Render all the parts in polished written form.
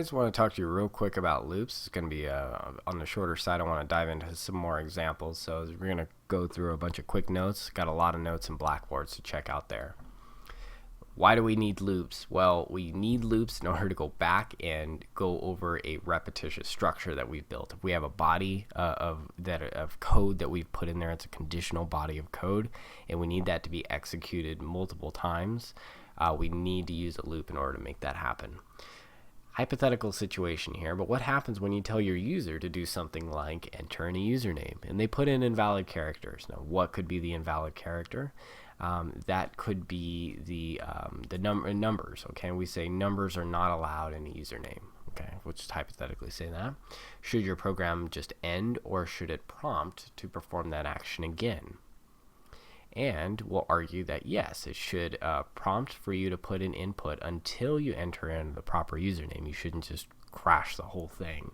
guys. I want to talk to you real quick about loops. It's going to be on the shorter side. I want to dive into some more examples. So we're going to go through a bunch of quick notes. Got a lot of notes in Blackboards to check out there. Why do we need loops? Well, we need loops in order to go back and go over a repetitious structure that we've built. If we have a body of code that we've put in there, it's a conditional body of code, and we need that to be executed multiple times. We need to use a loop in order to make that happen. Hypothetical situation here, but what happens when you tell your user to do something like enter in a username and they put in invalid characters? Now, what could be the invalid character? That could be the numbers. Okay, we say numbers are not allowed in a username. Okay, we'll just hypothetically say that. Should your program just end, or should it prompt to perform that action again? And we'll argue that yes, it should prompt for you to put in input until you enter in the proper username. You shouldn't just crash the whole thing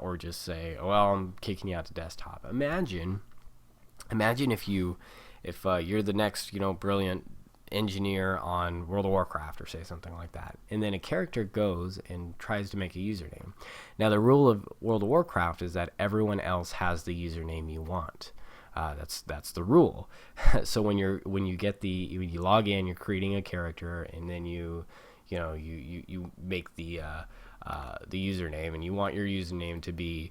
or just say, well, I'm kicking you out to desktop. Imagine if you're the next brilliant engineer on World of Warcraft, or say something like that, and then a character goes and tries to make a username. Now, the rule of World of Warcraft is that everyone else has the username you want. That's the rule. So when you log in, you're creating a character, and then you make the username, and you want your username to be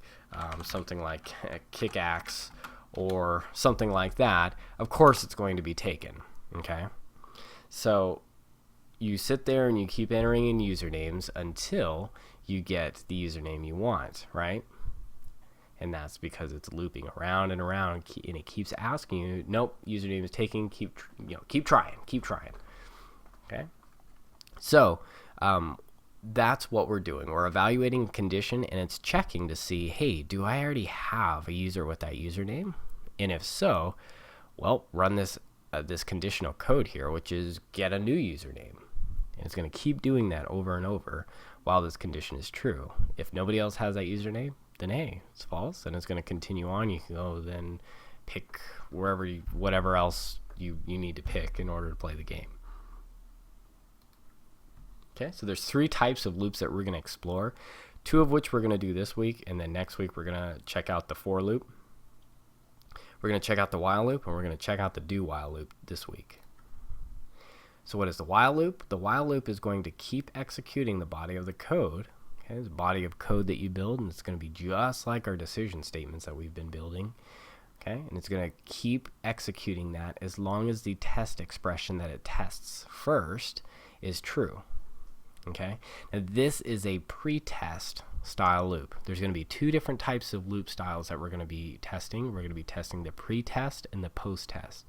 something like Kickaxe or something like that. Of course, it's going to be taken. Okay, so you sit there and you keep entering in usernames until you get the username you want, right? And that's because it's looping around and around, and it keeps asking you, nope, username is taken. Keep trying. Okay. So that's what we're doing. We're evaluating a condition, and it's checking to see, hey, do I already have a user with that username? And if so, well, run this conditional code here, which is get a new username. And it's going to keep doing that over and over while this condition is true. If nobody else has that username, then hey, it's false, and it's going to continue on. You can go then pick whatever else you need to pick in order to play the game. Okay, so there's 3 types of loops that we're going to explore, 2 of which we're going to do this week, and then next week we're going to check out the for loop. We're going to check out the while loop, and we're going to check out the do while loop this week. So what is the while loop? The while loop is going to keep executing the body of the code. Okay, it's a body of code that you build, and it's going to be just like our decision statements that we've been building. Okay, and it's going to keep executing that as long as the test expression that it tests first is true. Okay, now this is a pre-test style loop. There's going to be 2 different types of loop styles that we're going to be testing. We're going to be testing the pre-test and the post-test.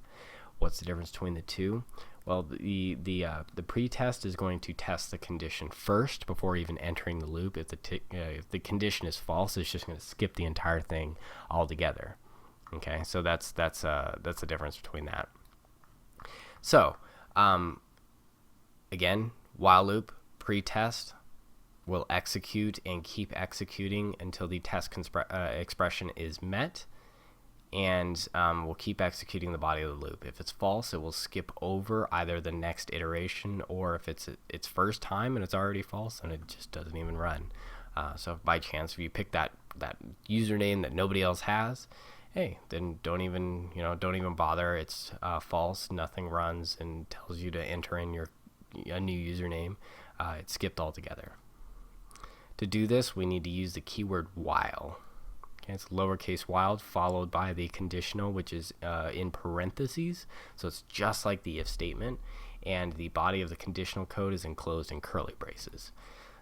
What's the difference between the 2? Well, the pre-test is going to test the condition first before even entering the loop. If the condition is false, it's just going to skip the entire thing altogether. Okay, so that's the difference between that. So again, while loop, pre-test will execute and keep executing until the test expression is met. And we'll keep executing the body of the loop. If it's false, it will skip over either the next iteration, or if it's its first time and it's already false, then it just doesn't even run. So if by chance, if you pick that username that nobody else has, hey, then don't even bother. It's false. Nothing runs and tells you to enter in a new username. It's skipped altogether. To do this, we need to use the keyword while. It's lowercase while followed by the conditional, which is in parentheses. So it's just like the if statement, and the body of the conditional code is enclosed in curly braces.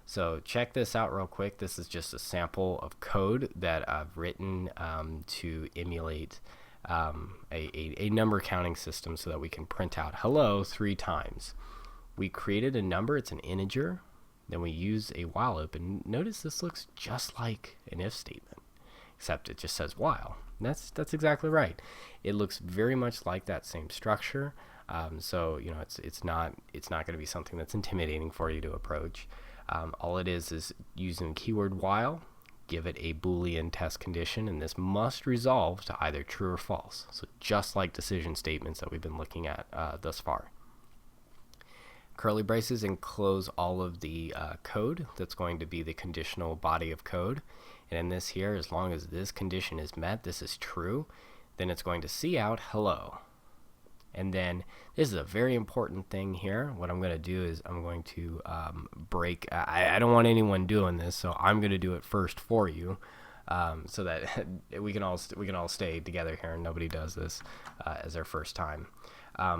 So check this out real quick. This is just a sample of code that I've written to emulate a number counting system so that we can print out hello 3 times. We created a number. It's an integer. Then we use a while loop, and notice this looks just like an if statement, except it just says while. And that's exactly right. It looks very much like that same structure. So it's not going to be something that's intimidating for you to approach. All it is using the keyword while, give it a Boolean test condition, and this must resolve to either true or false. So just like decision statements that we've been looking at thus far. curly braces enclose all of the code that's going to be the conditional body of code. And in this here, as long as this condition is met, this is true, then it's going to see out hello. And then this is a very important thing here. What I'm going to do is I'm going to break. I don't want anyone doing this, so I'm going to do it first for you, so that we can all stay together here and nobody does this as their first time.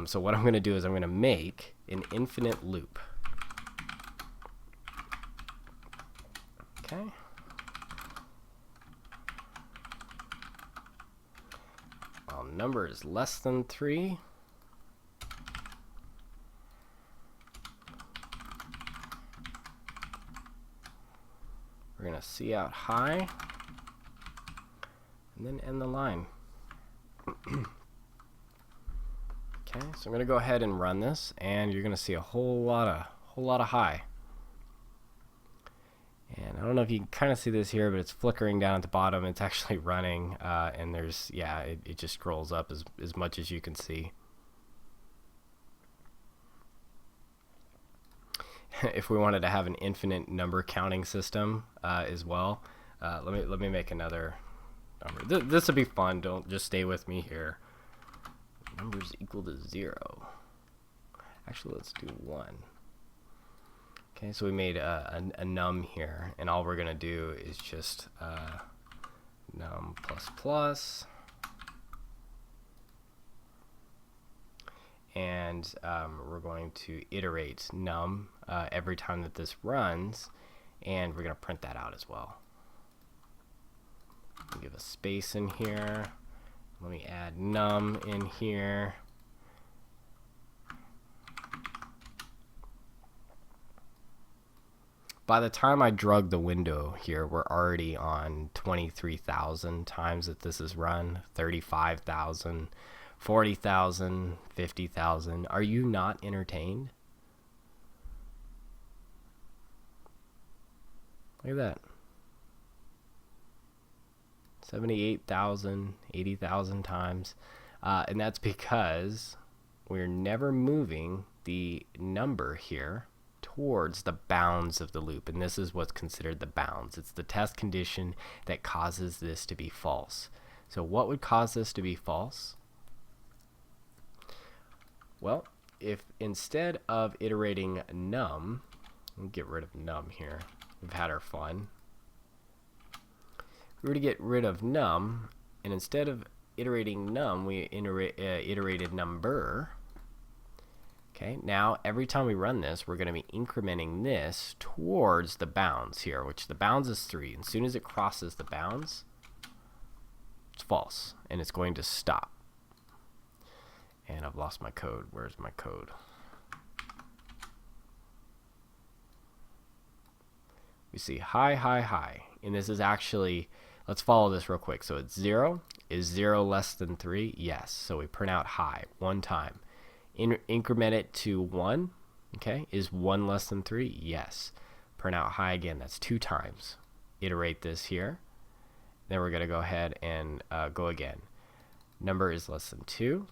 So what I'm going to do is I'm going to make an infinite loop. Okay. While number is less than 3, we're going to see out high and then end the line. Okay, so I'm going to go ahead and run this, and you're going to see a whole lot of high. And I don't know if you can kind of see this here, but it's flickering down at the bottom. It's actually running, and there's, yeah, it just scrolls up as much as you can see. If we wanted to have an infinite number counting system as well, let me make another number. This will be fun. Don't just stay with me here. Numbers equal to 0. Actually, let's do 1. Okay, so we made a num here, and all we're gonna do is just num plus plus, and we're going to iterate num every time that this runs, and we're gonna print that out as well. We'll give a space in here. Let me add num in here. By the time I drug the window here, we're already on 23,000 times that this is run, 35,000, 40,000, 50,000. Are you not entertained? Look at that. 78,000, 80,000 times. And that's because we're never moving the number here towards the bounds of the loop. And this is what's considered the bounds. It's the test condition that causes this to be false. So what would cause this to be false? Well, if instead of iterating num, we'll get rid of num here. We've had our fun. We were to get rid of num, and instead of iterating num, we iterated number. Okay, now every time we run this, we're going to be incrementing this towards the bounds here, which the bounds is 3. And as soon as it crosses the bounds, it's false, and it's going to stop. And I've lost my code. Where's my code? We see high, high, high. And this is actually, let's follow this real quick. So it's 0. Is 0 less than 3? Yes. So we print out high one time. Increment it to 1. Okay. Is 1 less than 3? Yes. Print out high again. That's 2 times. Iterate this here. Then we're going to go ahead and go again. Number is less than 2.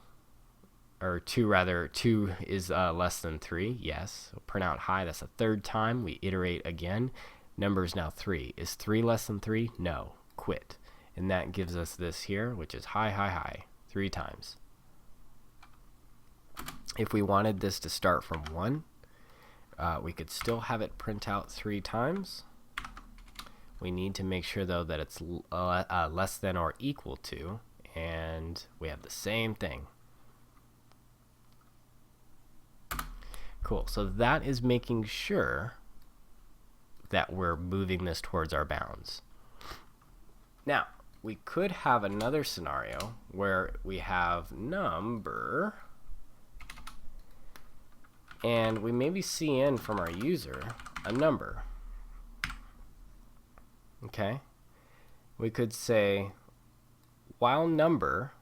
Or 2 rather. 2 is less than 3. Yes. So print out high. That's the 3rd time. We iterate again. Number is now 3. Is 3 less than 3? No. Quit. And that gives us this here, which is high, high, high. 3 times. If we wanted this to start from 1, we could still have it print out 3 times. We need to make sure, though, that it's less than or equal to, and we have the same thing. Cool. So that is making sure that we're moving this towards our bounds. Now, we could have another scenario where we have number, and we maybe see in from our user a number. Okay? We could say, while number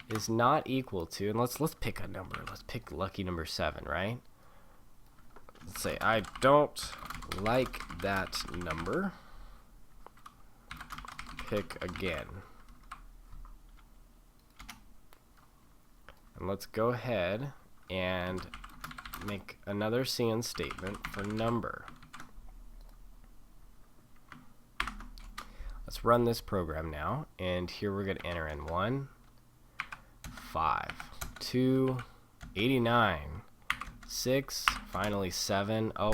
is not equal to, and let's pick a number. Let's pick lucky number 7, right? Let's say I don't like that number. Pick again. And let's go ahead and make another CN statement for number. Let's run this program now, and here we're going to enter in 1, 5, 2, 89, 6, finally 7. Oh,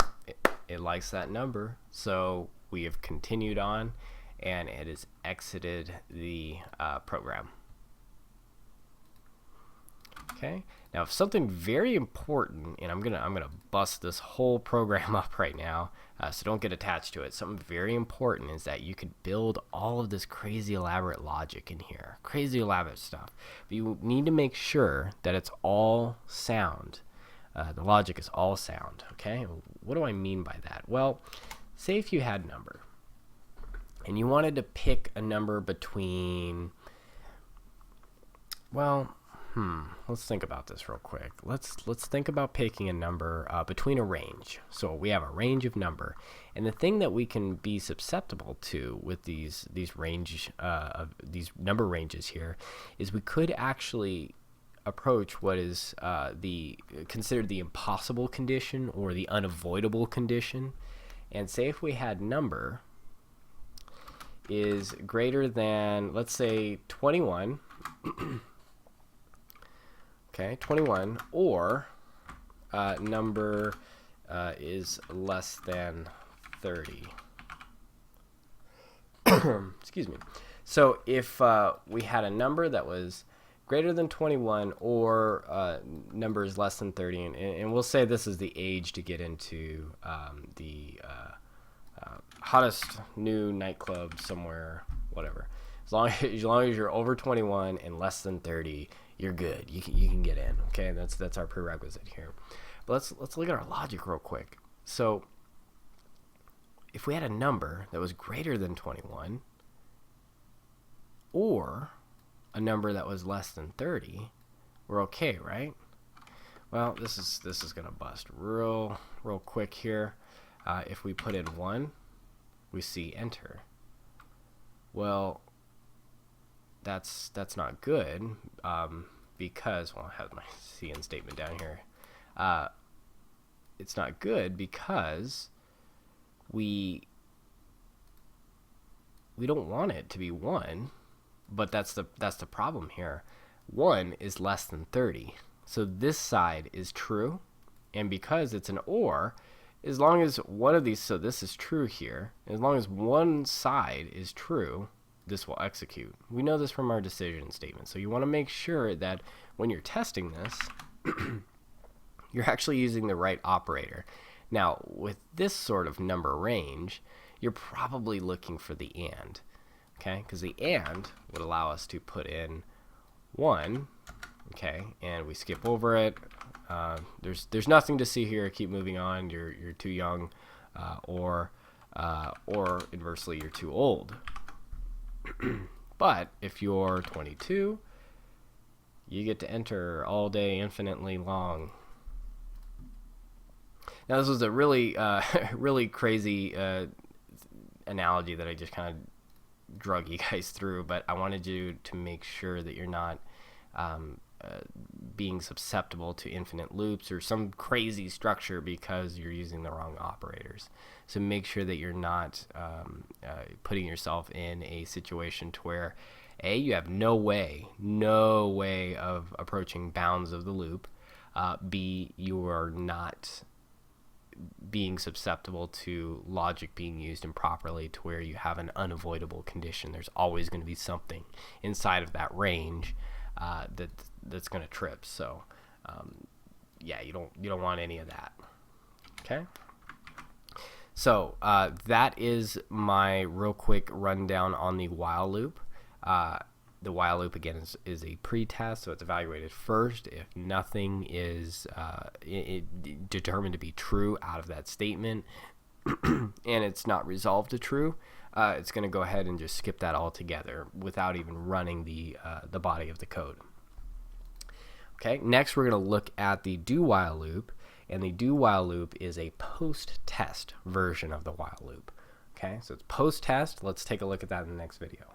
it likes that number, so we have continued on, and it has exited the program. Okay. Now, if something very important, and I'm gonna bust this whole program up right now, so don't get attached to it. Something very important is that you could build all of this crazy elaborate logic in here, crazy elaborate stuff. But you need to make sure that it's all sound. The logic is all sound. Okay. What do I mean by that? Well, say if you had a number, and you wanted to pick a number between, well. Let's think about this real quick. Let's think about picking a number between a range. So we have a range of number, and the thing that we can be susceptible to with these number ranges here is we could actually approach what is considered the impossible condition or the unavoidable condition. And say if we had number is greater than, let's say, 21. Okay, 21, or number is less than 30. Excuse me. So if we had a number that was greater than 21 or number is less than 30, and we'll say this is the age to get into the hottest new nightclub somewhere, whatever. As long as you're over 21 and less than 30, you're good. You can get in. Okay, that's our prerequisite here. But let's look at our logic real quick. So if we had a number that was greater than 21 or a number that was less than 30, we're okay, right? Well, this is gonna bust real quick here. If we put in 1, we see enter. Well, that's not good, because, well, I have my CN statement down here. It's not good because we don't want it to be 1, but that's the problem here. 1 is less than 30, so this side is true, and because it's an or, as long as one of these, so this is true here, as long as one side is true, this will execute. We know this from our decision statement. So you want to make sure that when you're testing this, you're actually using the right operator. Now, with this sort of number range, you're probably looking for the AND, okay? Because the AND would allow us to put in 1, okay, and we skip over it. There's nothing to see here. Keep moving on. You're too young, or inversely, you're too old. But if you're 22, you get to enter all day infinitely long. Now, this was a really really crazy analogy that I just kind of drug you guys through, but I wanted you to make sure that you're not being susceptible to infinite loops or some crazy structure because you're using the wrong operators. So make sure that you're not putting yourself in a situation to where A, you have no way of approaching bounds of the loop. B, you are not being susceptible to logic being used improperly to where you have an unavoidable condition. There's always going to be something inside of that range that's going to trip. So yeah, you don't want any of that. Okay. So that is my real quick rundown on the while loop. The while loop, again, is a pretest, so it's evaluated first. If nothing is determined to be true out of that statement and it's not resolved to true, it's going to go ahead and just skip that altogether without even running the body of the code. Okay, next we're going to look at the do while loop, and the do while loop is a post-test version of the while loop. Okay, so it's post-test. Let's take a look at that in the next video.